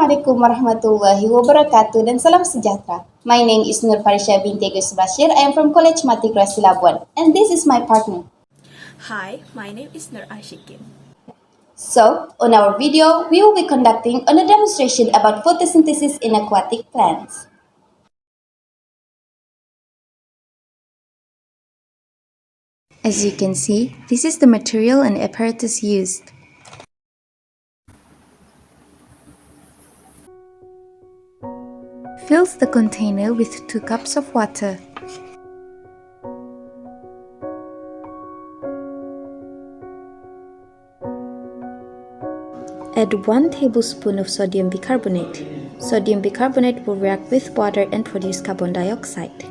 Assalamualaikum warahmatullahi wabarakatuh dan salam sejahtera. My name is FARYSHA binti AGYUS. I am from College Matrikulasi Labuan and this is my partner. Hi, my name is Asyiqin. So, on our video, we will be conducting a demonstration about photosynthesis in aquatic plants. As you can see, this is the material and apparatus used. Fills the container with 2 cups of water. Add 1 tablespoon of sodium bicarbonate. Sodium bicarbonate will react with water and produce carbon dioxide.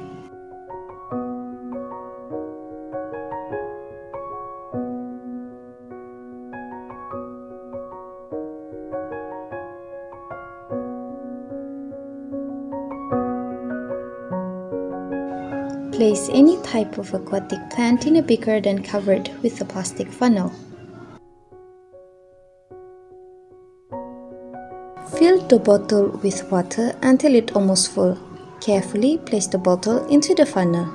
Place any type of aquatic plant in a beaker then cover it with a plastic funnel. Fill the bottle with water until it's almost full. Carefully place the bottle into the funnel.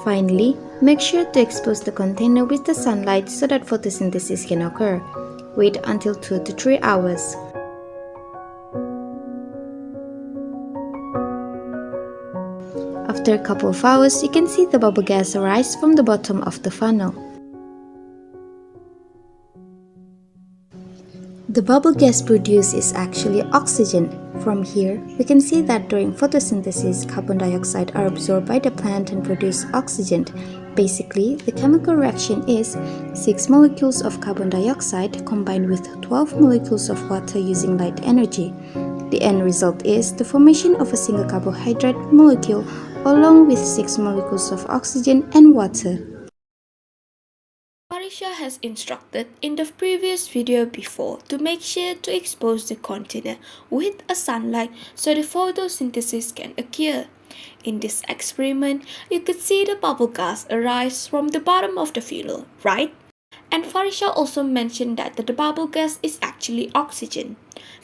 Finally, make sure to expose the container with the sunlight so that photosynthesis can occur. Wait until 2 to 3 hours. After a couple of hours, you can see the bubble gas arise from the bottom of the funnel. The bubble gas produced is actually oxygen. From here, we can see that during photosynthesis, carbon dioxide are absorbed by the plant and produce oxygen. Basically, the chemical reaction is 6 molecules of carbon dioxide combined with 12 molecules of water using light energy. The end result is the formation of a single carbohydrate molecule along with 6 molecules of oxygen and water. FARYSHA has instructed in the previous video before to make sure to expose the container with a sunlight so the photosynthesis can occur. In this experiment, you could see the bubble gas arise from the bottom of the funnel, right? And FARYSHA also mentioned that the bubble gas is actually oxygen.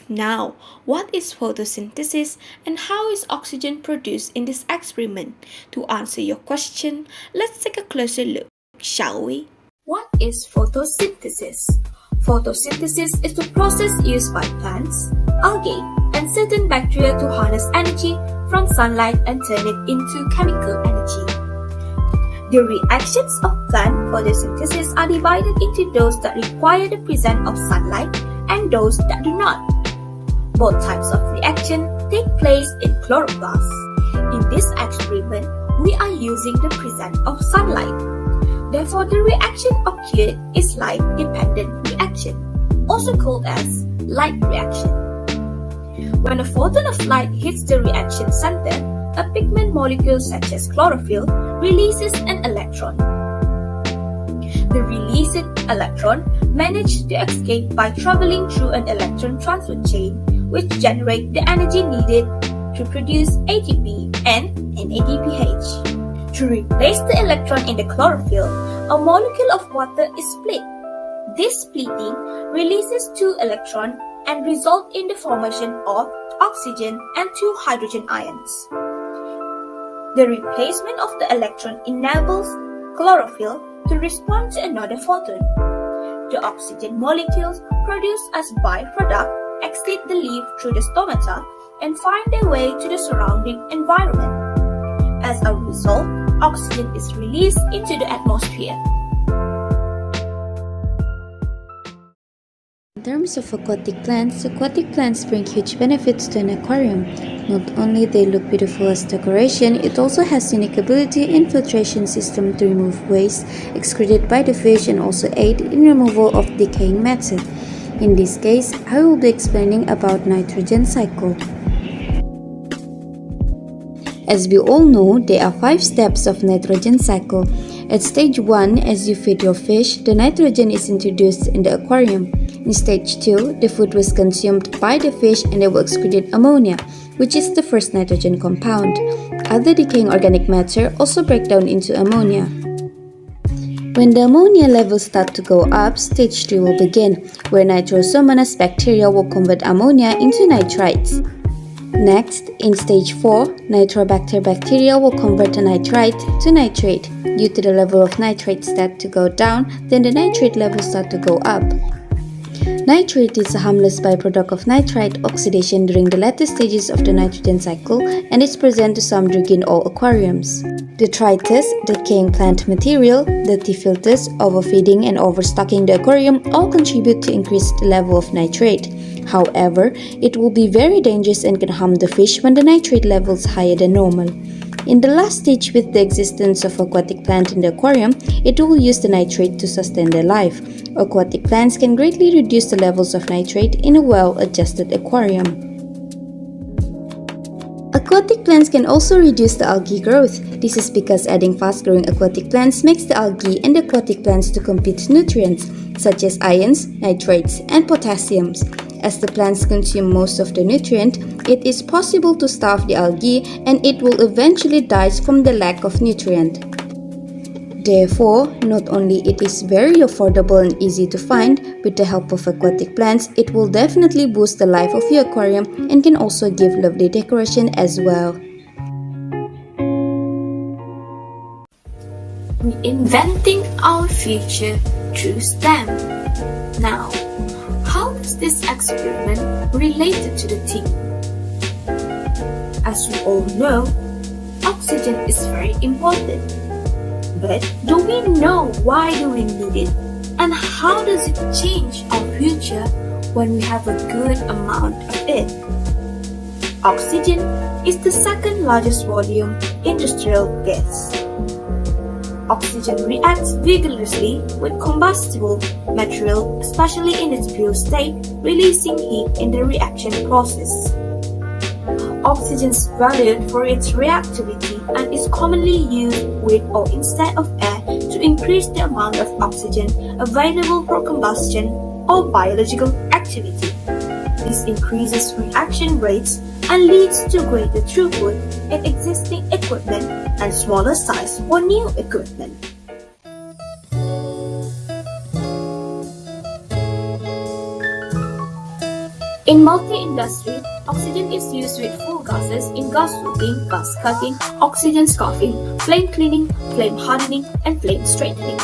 Now, what is photosynthesis and how is oxygen produced in this experiment? To answer your question, let's take a closer look, shall we? What is photosynthesis? Photosynthesis is the process used by plants, algae, and certain bacteria to harness energy from sunlight and turn it into chemical energy. The reactions of plant photosynthesis are divided into those that require the presence of sunlight and those that do not. Both types of reaction take place in chloroplast. In this experiment, we are using the presence of sunlight. Therefore, the reaction occurred is light-dependent reaction, also called as light reaction. When a photon of light hits the reaction center, a pigment molecule such as chlorophyll releases an electron. The released electron manages to escape by traveling through an electron transfer chain, which generates the energy needed to produce ATP and NADPH. To replace the electron in the chlorophyll, a molecule of water is split. This splitting releases 2 electrons and results in the formation of oxygen and 2 hydrogen ions. The replacement of the electron enables chlorophyll to respond to another photon. The oxygen molecules produced as byproduct exit the leaf through the stomata and find their way to the surrounding environment. As a result, oxygen is released into the atmosphere. In terms of aquatic plants bring huge benefits to an aquarium. Not only they look beautiful as decoration, it also has unique ability in filtration system to remove waste excreted by the fish and also aid in removal of decaying matter. In this case, I will be explaining about nitrogen cycle. As we all know, there are 5 steps of nitrogen cycle. At stage 1, as you feed your fish, the nitrogen is introduced in the aquarium. In stage 2, the food was consumed by the fish and they will excrete ammonia, which is the first nitrogen compound. Other decaying organic matter also break down into ammonia. When the ammonia levels start to go up, stage 3 will begin, where nitrosomonas bacteria will convert ammonia into nitrites. Next, in stage 4, nitrobacter bacteria will convert the nitrite to nitrate. Due to the level of nitrate start to go down, then the nitrate levels start to go up. Nitrate is a harmless byproduct of nitrite oxidation during the latter stages of the nitrogen cycle and is present to some degree in all aquariums. Detritus, decaying plant material, dirty filters, overfeeding and overstocking the aquarium all contribute to increase the level of nitrate. However, it will be very dangerous and can harm the fish when the nitrate level is higher than normal. In the last stage, with the existence of aquatic plant in the aquarium, it will use the nitrate to sustain their life. Aquatic plants can greatly reduce the levels of nitrate in a well-adjusted aquarium. Aquatic plants can also reduce the algae growth. This is because adding fast-growing aquatic plants makes the algae and the aquatic plants to compete nutrients, such as ions, nitrates, and potassiums. As the plants consume most of the nutrient, it is possible to starve the algae and it will eventually die from the lack of nutrient. Therefore, not only it is very affordable and easy to find, with the help of aquatic plants, it will definitely boost the life of your aquarium and can also give lovely decoration as well. Reinventing our future through STEM. Now, how does this experiment relate to the theme? As we all know, oxygen is very important. But do we know why do we need it? And how does it change our future when we have a good amount of it? Oxygen is the second largest volume industrial gas. Oxygen reacts vigorously with combustible material, especially in its pure state, releasing heat in the reaction process. Oxygen is valued for its reactivity and is commonly used with or instead of air to increase the amount of oxygen available for combustion or biological activity. This increases reaction rates and leads to greater throughput in existing equipment and smaller size for new equipment. In multi-industry, oxygen is used with fuel gases in gas cooking, gas cutting, oxygen scarfing, flame cleaning, flame hardening, and flame straightening.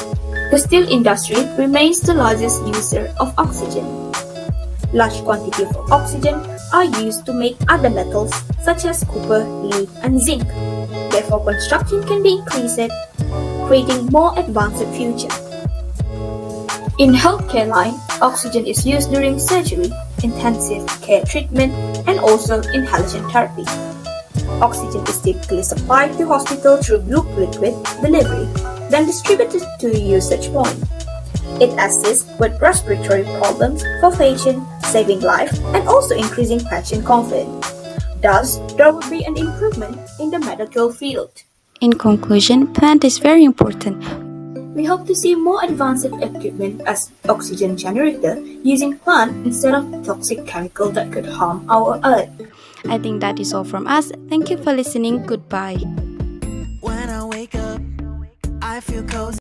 The steel industry remains the largest user of oxygen. Large quantities of oxygen are used to make other metals such as copper, lead, and zinc. Therefore, construction can be increased, creating more advanced future. In healthcare line, oxygen is used during surgery, intensive care treatment, and also inhalation therapy. Oxygen is typically supplied to hospital through blue liquid delivery, then distributed to a usage point. It assists with respiratory problems for patients, saving life and also increasing patient comfort. Thus, there will be an improvement in the medical field. In conclusion, plant is very important. We hope to see more advanced equipment as oxygen generator using plant instead of toxic chemical that could harm our earth. I think that is all from us. Thank you for listening. Goodbye. When I wake up, I feel cozy.